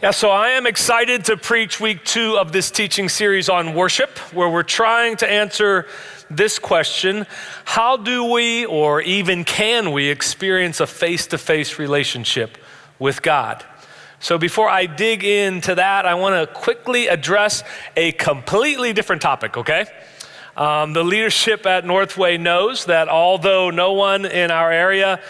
Yeah, so I am excited to preach week 2 of this teaching series on worship, where we're trying to answer this question: how do we, or even can we, experience a face-to-face relationship with God? So before I dig into that, I want to quickly address a completely different topic, okay? The leadership at Northway knows that although no one in our area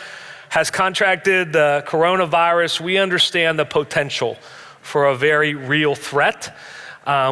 has contracted the coronavirus, we understand the potential for a very real threat.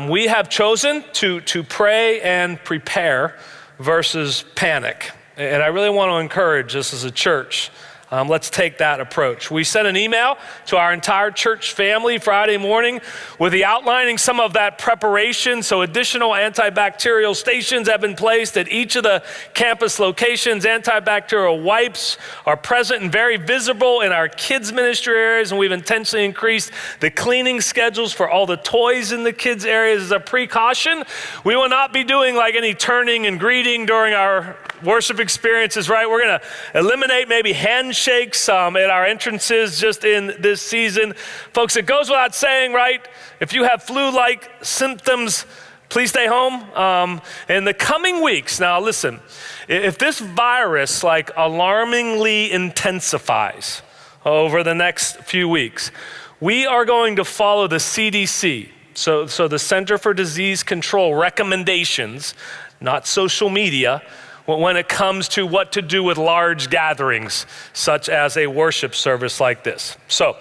We have chosen to pray and prepare versus panic. And I really want to encourage us as a church. Let's take that approach. We sent an email to our entire church family Friday morning with the outlining some of that preparation. So additional antibacterial stations have been placed at each of the campus locations. Antibacterial wipes are present and very visible in our kids' ministry areas, and we've intentionally increased the cleaning schedules for all the toys in the kids' areas as a precaution. We will not be doing like any turning and greeting during our worship experiences, right? We're gonna eliminate maybe handshakes at our entrances just in this season. Folks, it goes without saying, right? If you have flu-like symptoms, please stay home. In the coming weeks, now listen, if this virus like alarmingly intensifies over the next few weeks, we are going to follow the CDC, so the Center for Disease Control recommendations, not social media, when it comes to what to do with large gatherings, such as a worship service like this. So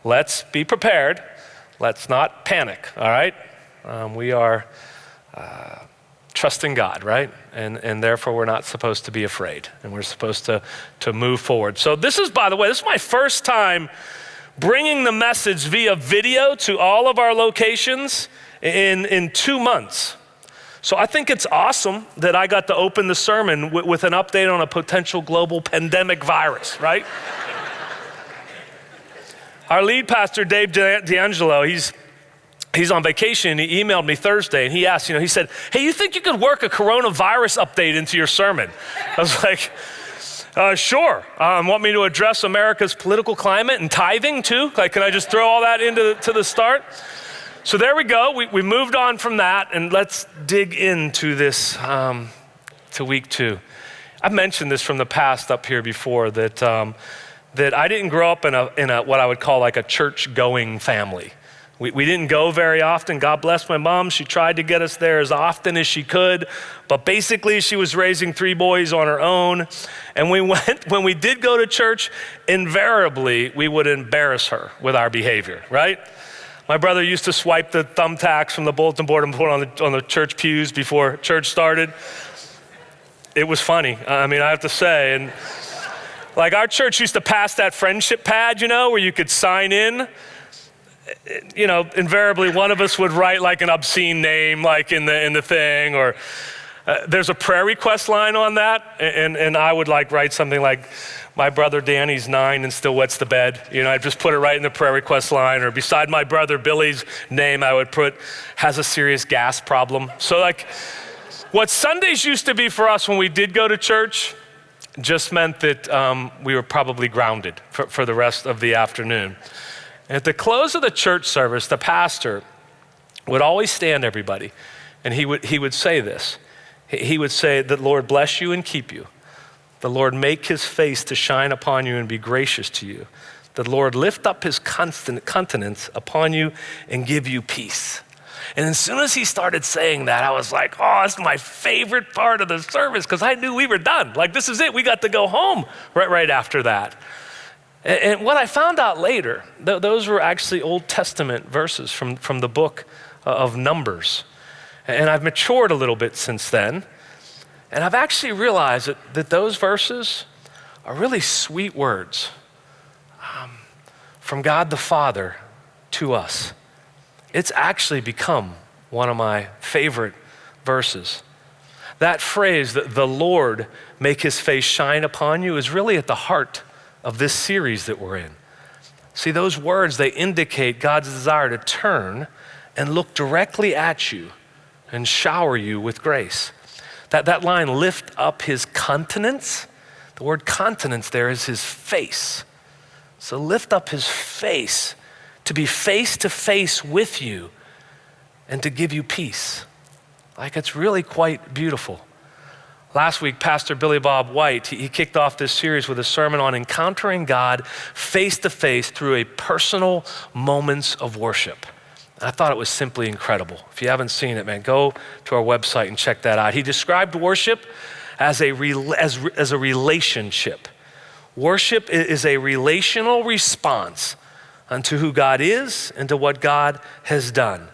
let's be prepared. Let's not panic, all right? We are trusting God, right? And therefore we're not supposed to be afraid, and we're supposed to move forward. So this is, by the way, this is my first time bringing the message via video to all of our locations in 2 months. So I think it's awesome that I got to open the sermon with an update on a potential global pandemic virus, right? Our lead pastor, Dave D'Angelo, he's on vacation. He emailed me Thursday and he asked, he said, hey, you think you could work a coronavirus update into your sermon? I was like, sure. Want me to address America's political climate and tithing too? Like, can I just throw all that into the start? So there we go. We moved on from that, and let's dig into this to week 2. I've mentioned this from the past up here before that I didn't grow up in a what I would call like a church-going family. We didn't go very often. God bless my mom. She tried to get us there as often as she could, but basically she was raising 3 boys on her own. And when we did go to church, invariably we would embarrass her with our behavior, right? My brother used to swipe the thumbtacks from the bulletin board and put on the church pews before church started. It was funny, I have to say. And like our church used to pass that friendship pad, where you could sign in. Invariably one of us would write like an obscene name, like in the thing, or there's a prayer request line on that, and I would like write something like, my brother Danny's 9 and still wets the bed. I'd just put it right in the prayer request line, or beside my brother Billy's name, I would put, has a serious gas problem. So like, what Sundays used to be for us when we did go to church just meant that we were probably grounded for the rest of the afternoon. At the close of the church service, the pastor would always stand everybody, and he would say this. He would say, the Lord bless you and keep you. The Lord make his face to shine upon you and be gracious to you. The Lord lift up his countenance upon you and give you peace. And as soon as he started saying that, I was like, oh, that's my favorite part of the service, because I knew we were done. Like, this is it. We got to go home right after that. And what I found out later, those were actually Old Testament verses from the book of Numbers. And I've matured a little bit since then. And I've actually realized that those verses are really sweet words from God the Father to us. It's actually become one of my favorite verses. That phrase, that the Lord make his face shine upon you, is really at the heart of this series that we're in. See, those words, they indicate God's desire to turn and look directly at you and shower you with grace. That line, lift up his countenance, the word countenance there is his face. So lift up his face to be face to face with you and to give you peace. Like, it's really quite beautiful. Last week, Pastor Billy Bob White, he kicked off this series with a sermon on encountering God face to face through a personal moments of worship. I thought it was simply incredible. If you haven't seen it, man, go to our website and check that out. He described worship as a relationship. Worship is a relational response unto who God is and to what God has done.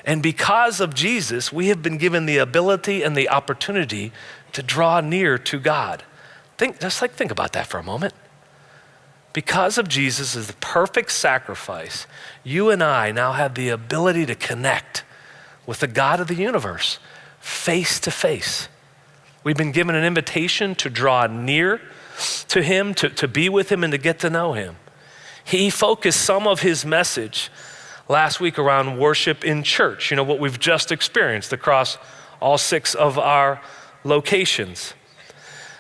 And because of Jesus, we have been given the ability and the opportunity to draw near to God. Think about that for a moment. Because of Jesus as the perfect sacrifice, you and I now have the ability to connect with the God of the universe face to face. We've been given an invitation to draw near to him, to be with him and to get to know him. He focused some of his message last week around worship in church, what we've just experienced across all 6 of our locations.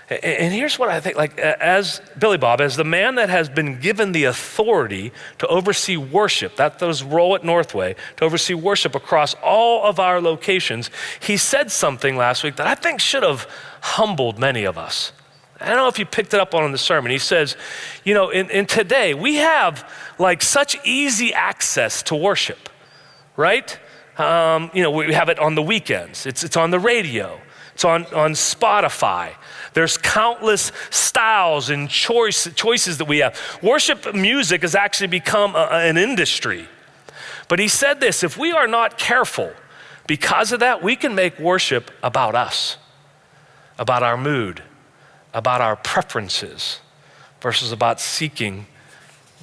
And here's what I think, as Billy Bob, as the man that has been given the authority to oversee worship, that's his role at Northway, to oversee worship across all of our locations, he said something last week that I think should have humbled many of us. I don't know if you picked it up on in the sermon. He says, in today, we have such easy access to worship, right? We have it on the weekends. It's on the radio. It's on Spotify. There's countless styles and choices that we have. Worship music has actually become an industry. But he said this, if we are not careful, because of that, we can make worship about us, about our mood, about our preferences, versus about seeking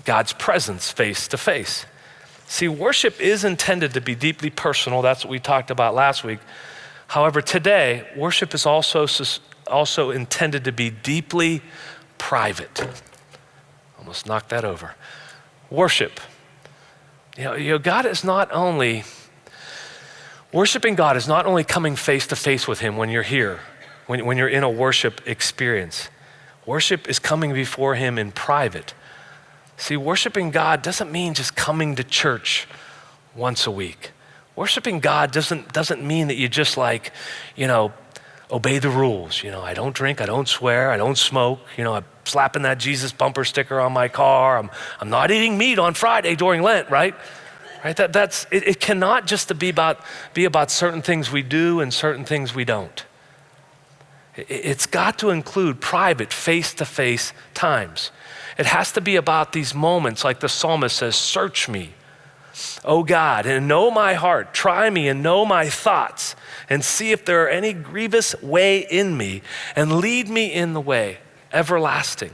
God's presence face to face. See, worship is intended to be deeply personal. That's what we talked about last week. However, today, worship is also intended to be deeply private. Almost knocked that over. Worship. God is not only, worshiping God is not only coming face to face with him when you're here, when you're in a worship experience. Worship is coming before him in private. See, worshiping God doesn't mean just coming to church once a week. Worshiping God doesn't mean that you just obey the rules. I don't drink, I don't swear, I don't smoke. I'm slapping that Jesus bumper sticker on my car. I'm not eating meat on Friday during Lent, right? Right? It cannot just be about certain things we do and certain things we don't. It's got to include private, face-to-face times. It has to be about these moments, like the psalmist says, search me, O God, and know my heart. Try me and know my thoughts, and see if there are any grievous way in me, and lead me in the way everlasting.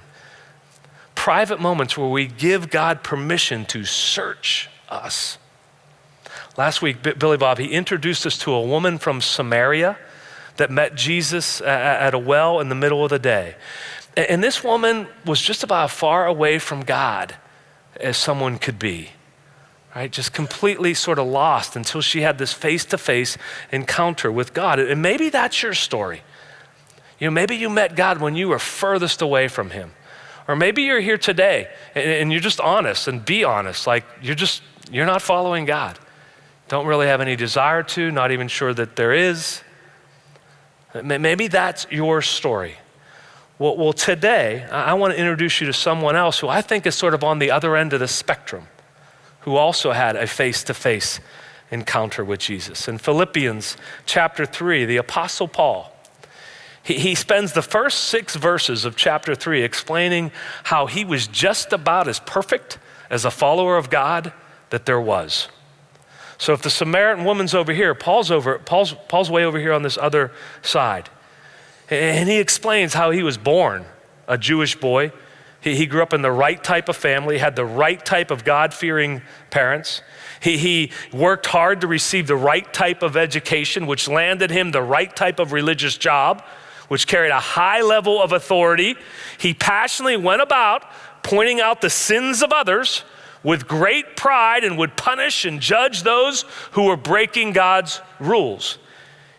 Private moments where we give God permission to search us. Last week, Billy Bob, he introduced us to a woman from Samaria that met Jesus at a well in the middle of the day. And this woman was just about as far away from God as someone could be, right? Just completely sort of lost until she had this face-to-face encounter with God. And maybe that's your story. Maybe you met God when you were furthest away from him. Or maybe you're here today and you're just honest, and be honest, you're not following God. Don't really have any desire to, not even sure that there is. Maybe that's your story. Well, today, I want to introduce you to someone else who I think is sort of on the other end of the spectrum, who also had a face-to-face encounter with Jesus. In Philippians chapter 3, the Apostle Paul, he spends the first 6 verses of chapter 3 explaining how he was just about as perfect as a follower of God that there was. So if the Samaritan woman's over here, Paul's way over here on this other side. And he explains how he was born a Jewish boy. He grew up in the right type of family, had the right type of God-fearing parents. He worked hard to receive the right type of education, which landed him the right type of religious job, which carried a high level of authority. He passionately went about pointing out the sins of others with great pride and would punish and judge those who were breaking God's rules.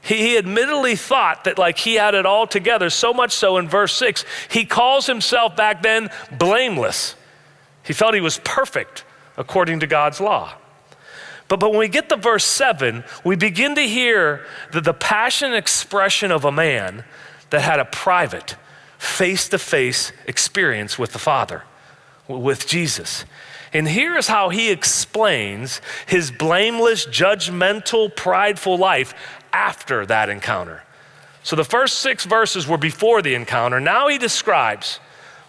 He admittedly thought that he had it all together, so much so in verse 6, he calls himself back then blameless. He felt he was perfect according to God's law. But when we get to verse 7, we begin to hear the passionate expression of a man that had a private, face-to-face experience with the Father, with Jesus. And here's how he explains his blameless, judgmental, prideful life after that encounter. So the first 6 verses were before the encounter. Now he describes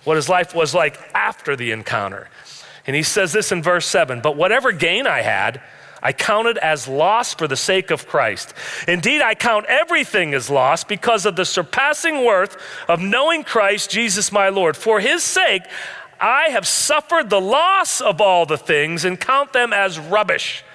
what his life was like after the encounter. And he says this in verse 7, "But whatever gain I had, I counted as loss for the sake of Christ. Indeed, I count everything as loss because of the surpassing worth of knowing Christ Jesus my Lord. For his sake, I have suffered the loss of all the things and count them as rubbish."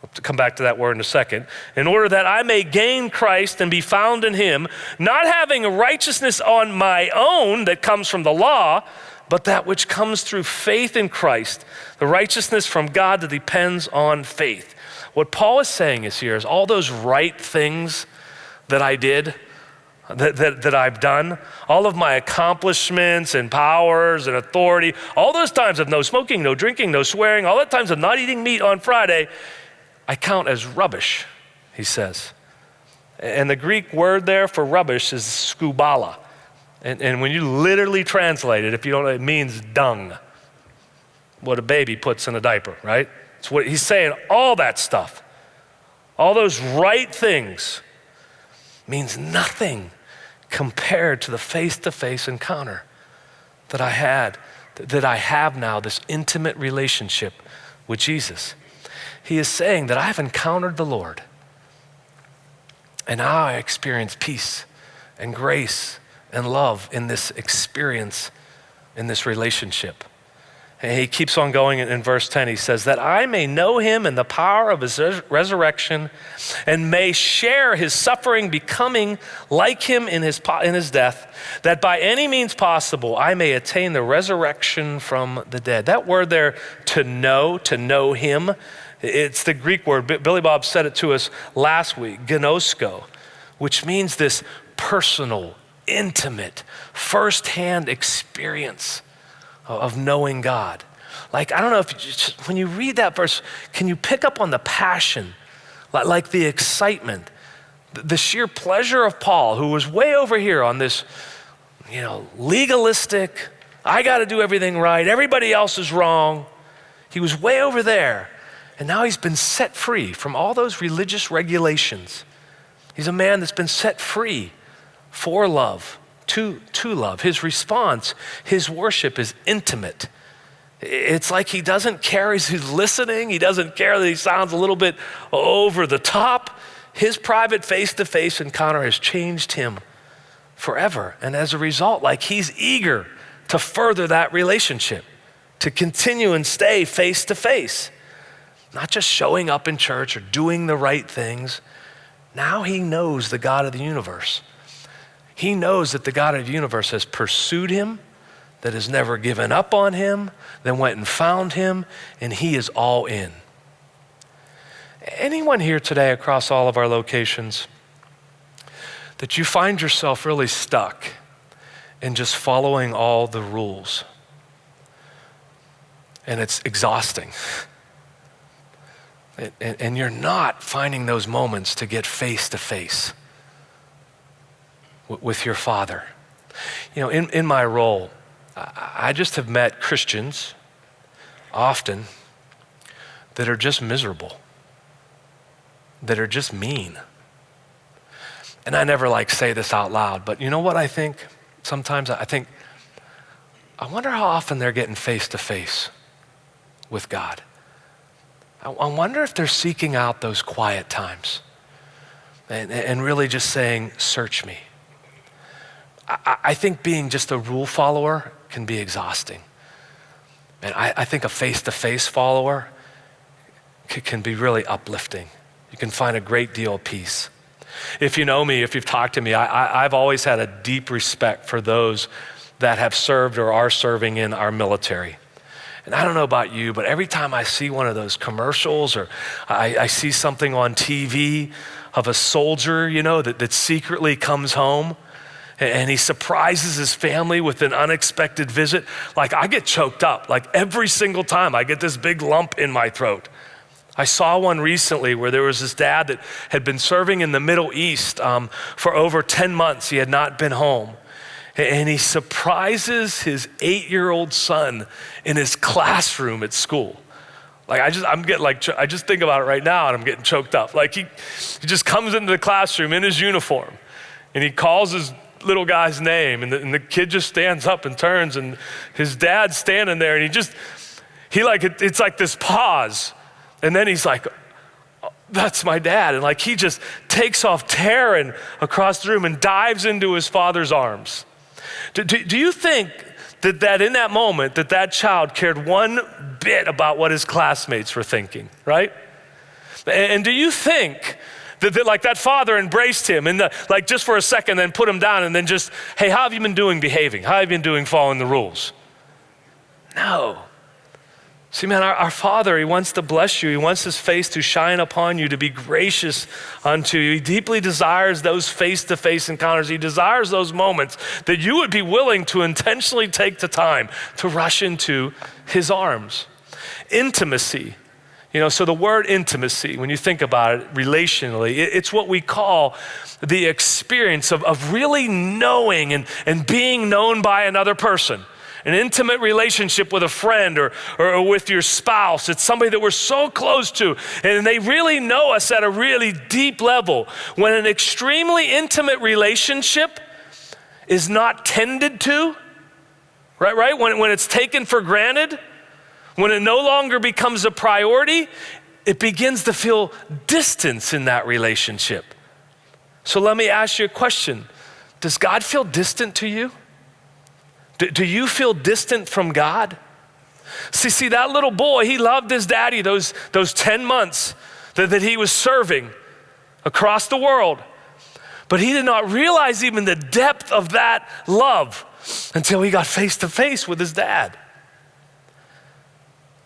I'll come back to that word in a second. "In order that I may gain Christ and be found in him, not having a righteousness on my own that comes from the law, but that which comes through faith in Christ, the righteousness from God that depends on faith." What Paul is saying is all those right things that I did, that I've done, all of my accomplishments and powers and authority, all those times of no smoking, no drinking, no swearing, all the times of not eating meat on Friday, I count as rubbish, he says. And the Greek word there for rubbish is skubala. And when you literally translate it, if you don't know, it means dung. What a baby puts in a diaper, right? It's what he's saying, all that stuff, all those right things means nothing compared to the face-to-face encounter that I had, that I have now, this intimate relationship with Jesus. He is saying that I've encountered the Lord, and now I experience peace and grace and love in this experience, in this relationship. And he keeps on going in verse 10. He says, "That I may know him in the power of his resurrection and may share his suffering, becoming like him in his death, that by any means possible I may attain the resurrection from the dead." That word there, to know him, it's the Greek word. Billy Bob said it to us last week, gnosko, which means this personal, intimate, firsthand experience of knowing God. Like, I don't know if when you read that verse, can you pick up on the passion, like the excitement, the sheer pleasure of Paul, who was way over here on this, legalistic, I got to do everything right, everybody else is wrong. He was way over there, and now he's been set free from all those religious regulations. He's a man that's been set free for love, to love. His response, his worship is intimate. It's like he doesn't care as he's listening. He doesn't care that he sounds a little bit over the top. His private face-to-face encounter has changed him forever. And as a result, like, he's eager to further that relationship, to continue and stay face-to-face, not just showing up in church or doing the right things. Now he knows the God of the universe. He knows that the God of the universe has pursued him, that has never given up on him, then went and found him, and he is all in. Anyone here today across all of our locations that you find yourself really stuck in just following all the rules, and it's exhausting, and you're not finding those moments to get face to face with your Father? In my role, I just have met Christians often that are just miserable, that are just mean. And I never say this out loud, but you know what I think? Sometimes I think, I wonder how often they're getting face to face with God. I wonder if they're seeking out those quiet times and really just saying, search me. I think being just a rule follower can be exhausting. And I think a face-to-face follower can be really uplifting. You can find a great deal of peace. If you know me, if you've talked to me, I've always had a deep respect for those that have served or are serving in our military. And I don't know about you, but every time I see one of those commercials or I see something on TV of a soldier, that secretly comes home, and he surprises his family with an unexpected visit. Like, I get choked up. Like, every single time I get this big lump in my throat. I saw one recently where there was this dad that had been serving in the Middle East for over 10 months. He had not been home. And he surprises his 8-year-old son in his classroom at school. Like, I just think about it right now and I'm getting choked up. Like, he just comes into the classroom in his uniform and he calls his little guy's name, and the kid just stands up and turns, and his dad's standing there, and it's like this pause, and then he's like, oh, that's my dad, and like he just takes off tearing across the room and dives into his father's arms. Do you think that in that moment that child cared one bit about what his classmates were thinking, right? And do you think that like that father embraced him and like just for a second, then put him down and then just, hey, how have you been doing behaving? How have you been doing following the rules? No. See, man, our Father, he wants to bless you. He wants his face to shine upon you, to be gracious unto you. He deeply desires those face-to-face encounters. He desires those moments that you would be willing to intentionally take the time to rush into his arms. Intimacy. So the word intimacy, when you think about it relationally, it's what we call the experience of really knowing and being known by another person. An intimate relationship with a friend or with your spouse. It's somebody that we're so close to, and they really know us at a really deep level. When an extremely intimate relationship is not tended to, right? When it's taken for granted, when it no longer becomes a priority, it begins to feel distance in that relationship. So let me ask you a question. Does God feel distant to you? Do you feel distant from God? See, that little boy, he loved his daddy those 10 months that he was serving across the world. But he did not realize even the depth of that love until he got face to face with his dad.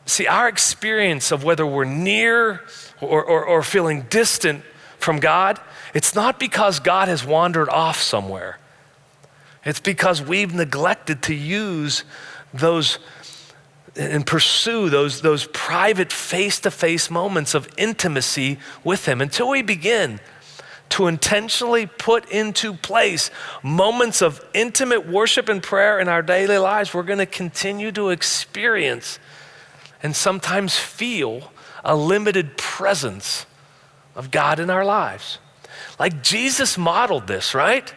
See, our experience of whether we're near or feeling distant from God, it's not because God has wandered off somewhere. It's because we've neglected to use those and pursue those private face-to-face moments of intimacy with him until we begin to intentionally put into place moments of intimate worship and prayer in our daily lives. We're going to continue to experience and sometimes feel a limited presence of God in our lives. Like Jesus modeled this, right?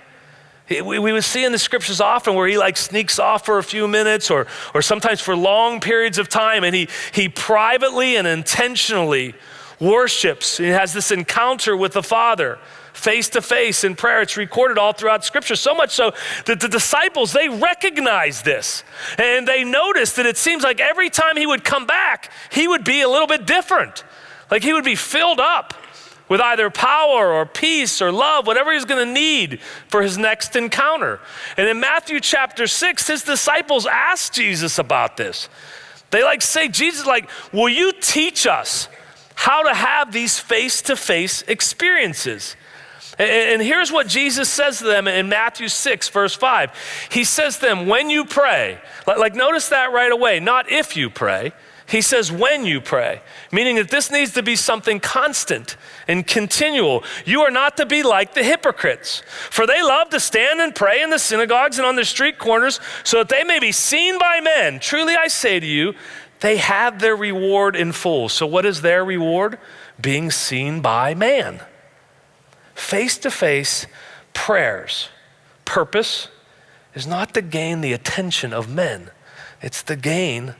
We would see in the scriptures often where he like sneaks off for a few minutes or sometimes for long periods of time, and he privately and intentionally worships. He has this encounter with the Father face to face in prayer. It's recorded all throughout Scripture, so much so that the disciples, they recognized this. And they noticed that it seems like every time he would come back, he would be a little bit different. Like he would be filled up with either power or peace or love, whatever he's going to need for his next encounter. And in Matthew chapter 6, his disciples asked Jesus about this. They say, Jesus, will you teach us how to have these face-to-face experiences? And here's what Jesus says to them in Matthew 6, verse 5. He says to them, when you pray, notice that right away, not if you pray. He says, when you pray, meaning that this needs to be something constant and continual. You are not to be like the hypocrites, for they love to stand and pray in the synagogues and on the street corners so that they may be seen by men. Truly I say to you, they have their reward in full. So what is their reward? Being seen by man. Face-to-face prayers' purpose is not to gain the attention of men. It's to gain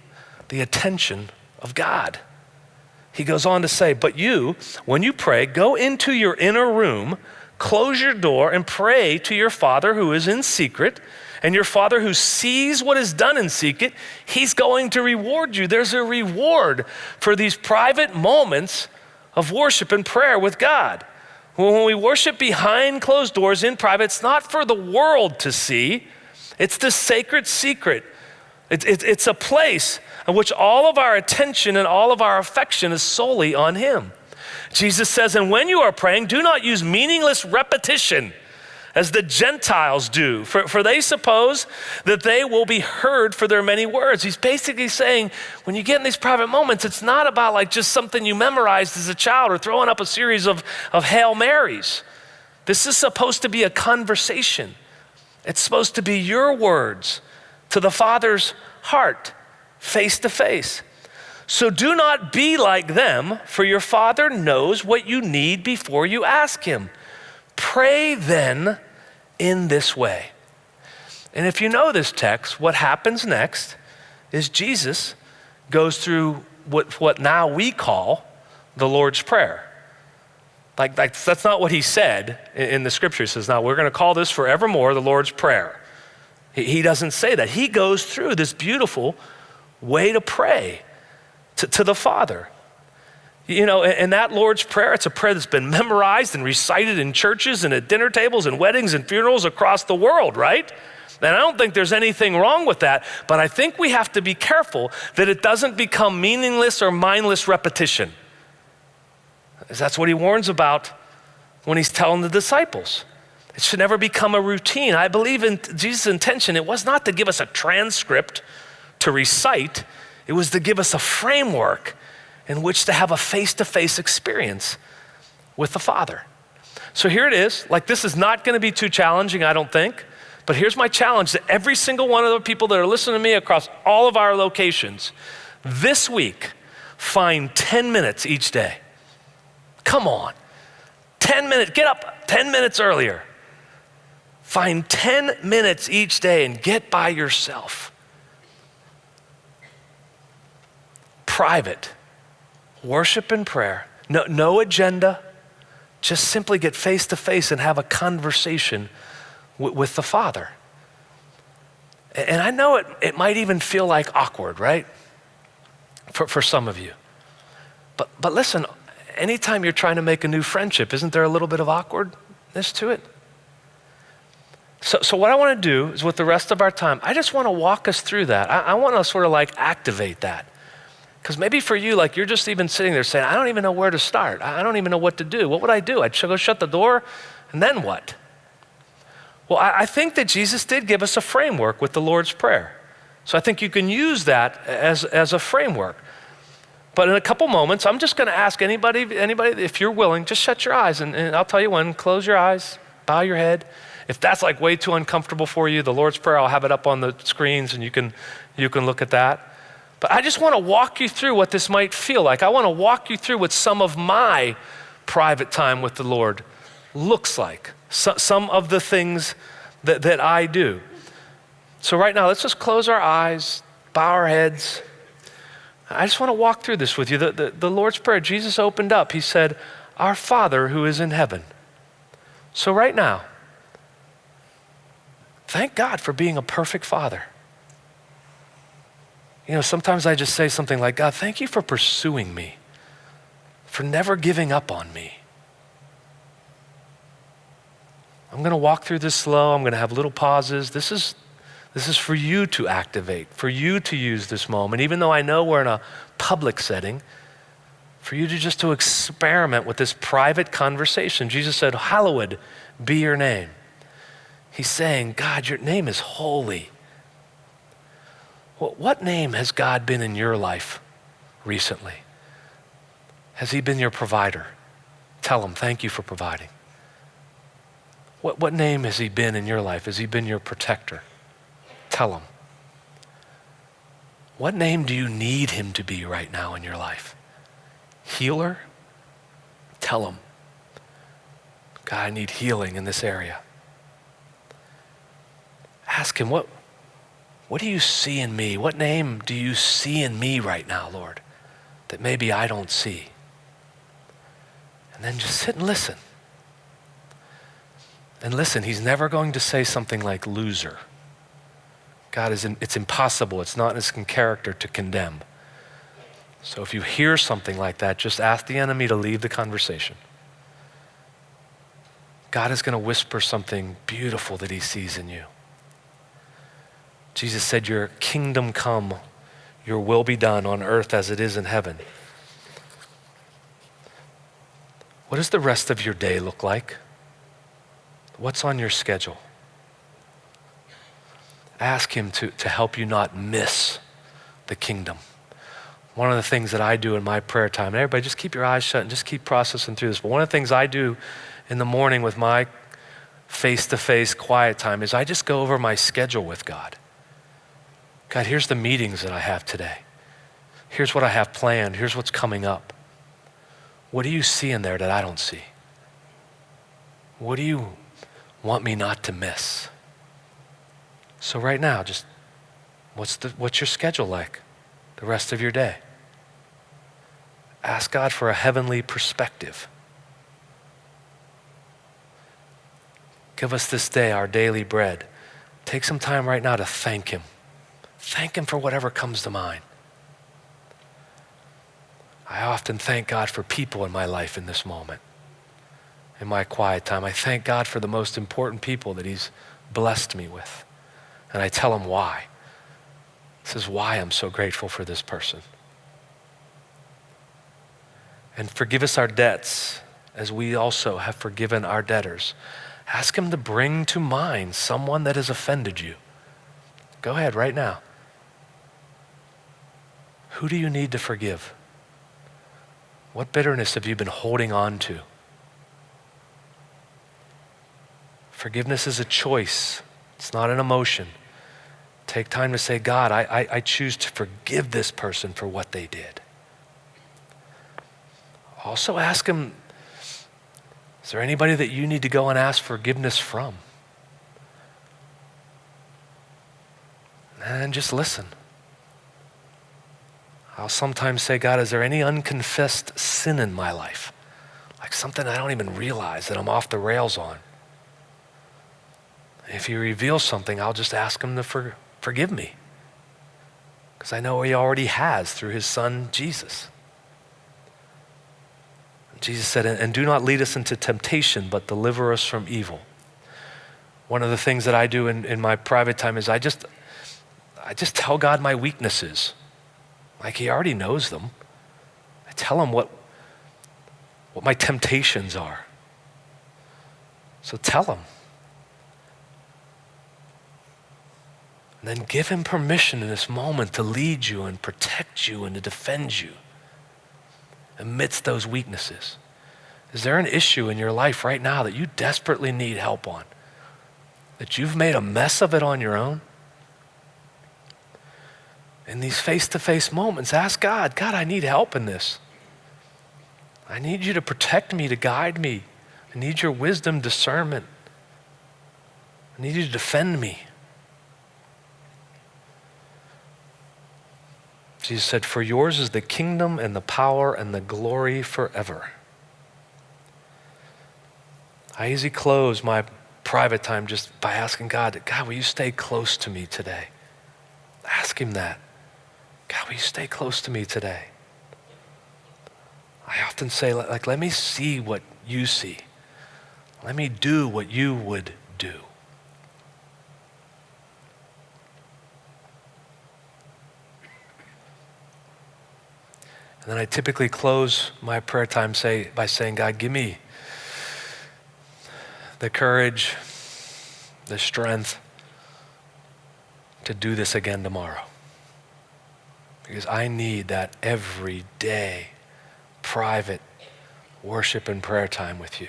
the attention of God. He goes on to say, but you, when you pray, go into your inner room, close your door, and pray to your Father who is in secret. And your Father who sees what is done in secret, he's going to reward you. There's a reward for these private moments of worship and prayer with God. When we worship behind closed doors in private, it's not for the world to see. It's the sacred secret. It's a place in which all of our attention and all of our affection is solely on him. Jesus says, and when you are praying, do not use meaningless repetition as the Gentiles do, for they suppose that they will be heard for their many words. He's basically saying, when you get in these private moments, it's not about like just something you memorized as a child or throwing up a series of Hail Marys. This is supposed to be a conversation. It's supposed to be your words to the Father's heart, face to face. So do not be like them, for your Father knows what you need before you ask him. Pray then in this way. And if you know this text, what happens next is Jesus goes through what now we call the Lord's Prayer. Like that's not what he said in the scripture. He says, now we're going to call this forevermore the Lord's Prayer. He doesn't say that. He goes through this beautiful way to pray to the Father. You know, and that Lord's Prayer, it's a prayer that's been memorized and recited in churches and at dinner tables and weddings and funerals across the world, right? And I don't think there's anything wrong with that, but I think we have to be careful that it doesn't become meaningless or mindless repetition. That's what he warns about when he's telling the disciples. It should never become a routine. I believe in Jesus' intention. It was not to give us a transcript to recite. It was to give us a framework in which to have a face-to-face experience with the Father. So here it is. Like, this is not going to be too challenging, I don't think. But here's my challenge to every single one of the people that are listening to me across all of our locations. This week, find 10 minutes each day. Come on. 10 minutes. Get up 10 minutes earlier. Find 10 minutes each day and get by yourself. Private. Worship and prayer, no agenda, just simply get face to face and have a conversation with the Father. And I know it might even feel like awkward, right? For some of you. But listen, anytime you're trying to make a new friendship, isn't there a little bit of awkwardness to it? So what I want to do is with the rest of our time, I just want to walk us through that. I want to sort of like activate that. Because maybe for you, like you're just even sitting there saying, I don't even know where to start. I don't even know what to do. What would I do? I'd go shut the door, and then what? Well, I think that Jesus did give us a framework with the Lord's Prayer. So I think you can use that as a framework. But in a couple moments, I'm just going to ask anybody, if you're willing, just shut your eyes, and I'll tell you when. Close your eyes, bow your head. If that's like way too uncomfortable for you, the Lord's Prayer, I'll have it up on the screens, and you can look at that. But I just want to walk you through what this might feel like. I want to walk you through what some of my private time with the Lord looks like. Some of the things that I do. So right now, let's just close our eyes, bow our heads. I just want to walk through this with you. The Lord's Prayer, Jesus opened up. He said, "Our Father who is in heaven." So right now, thank God for being a perfect Father. You know, sometimes I just say something like, God, thank you for pursuing me, for never giving up on me. I'm going to walk through this slow. I'm going to have little pauses. This is for you to activate, for you to use this moment, even though I know we're in a public setting, for you to experiment with this private conversation. Jesus said, hallowed be your name. He's saying, God, your name is holy. Well, what name has God been in your life recently? Has he been your provider? Tell him, thank you for providing. What name has he been in your life? Has he been your protector? Tell him. What name do you need him to be right now in your life? Healer? Tell him. God, I need healing in this area. Ask him, what do you see in me? What name do you see in me right now, Lord, that maybe I don't see? And then just sit and listen. And listen, he's never going to say something like loser. God, it's impossible. It's not in his character to condemn. So if you hear something like that, just ask the enemy to leave the conversation. God is going to whisper something beautiful that he sees in you. Jesus said, your kingdom come, your will be done on earth as it is in heaven. What does the rest of your day look like? What's on your schedule? Ask him to help you not miss the kingdom. One of the things that I do in my prayer time, and everybody just keep your eyes shut and just keep processing through this, but one of the things I do in the morning with my face-to-face quiet time is I just go over my schedule with God. God, here's the meetings that I have today. Here's what I have planned. Here's what's coming up. What do you see in there that I don't see? What do you want me not to miss? So right now, just what's your schedule like the rest of your day? Ask God for a heavenly perspective. Give us this day our daily bread. Take some time right now to thank him. Thank him for whatever comes to mind. I often thank God for people in my life in this moment. In my quiet time, I thank God for the most important people that he's blessed me with. And I tell him why. This is why I'm so grateful for this person. And forgive us our debts as we also have forgiven our debtors. Ask him to bring to mind someone that has offended you. Go ahead right now. Who do you need to forgive? What bitterness have you been holding on to? Forgiveness is a choice. It's not an emotion. Take time to say, God, I choose to forgive this person for what they did. Also ask him, is there anybody that you need to go and ask forgiveness from? And just listen. I'll sometimes say, God, is there any unconfessed sin in my life? Like something I don't even realize that I'm off the rails on. If he reveals something, I'll just ask him to forgive me. Because I know he already has through his son, Jesus. Jesus said, and do not lead us into temptation, but deliver us from evil. One of the things that I do in my private time is I just tell God my weaknesses. Like he already knows them. I tell him what my temptations are. So tell him. And then give him permission in this moment to lead you and protect you and to defend you amidst those weaknesses. Is there an issue in your life right now that you desperately need help on? That you've made a mess of it on your own? In these face-to-face moments, ask God, God, I need help in this. I need you to protect me, to guide me. I need your wisdom, discernment. I need you to defend me. Jesus said, for yours is the kingdom and the power and the glory forever. I usually close my private time just by asking God, God, will you stay close to me today? Ask him that. God, will you stay close to me today? I often say, like, let me see what you see. Let me do what you would do. And then I typically close my prayer time by saying, God, give me the courage, the strength to do this again tomorrow. Because I need that every day, private worship and prayer time with you.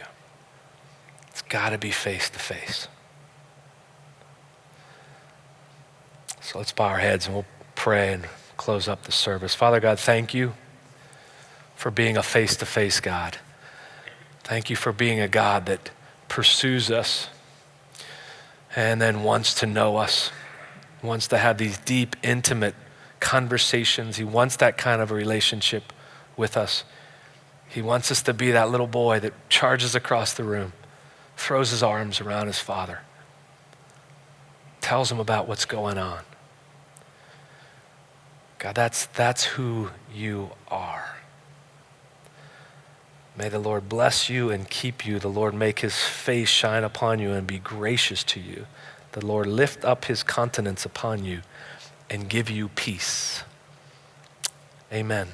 It's got to be face to face. So let's bow our heads and we'll pray and close up the service. Father God, thank you for being a face-to-face God. Thank you for being a God that pursues us and then wants to know us, wants to have these deep, intimate conversations. He wants that kind of a relationship with us. He wants us to be that little boy that charges across the room, throws his arms around his father, tells him about what's going on. God, that's who you are. May the Lord bless you and keep you. The Lord make his face shine upon you and be gracious to you. The Lord lift up his countenance upon you and give you peace. Amen.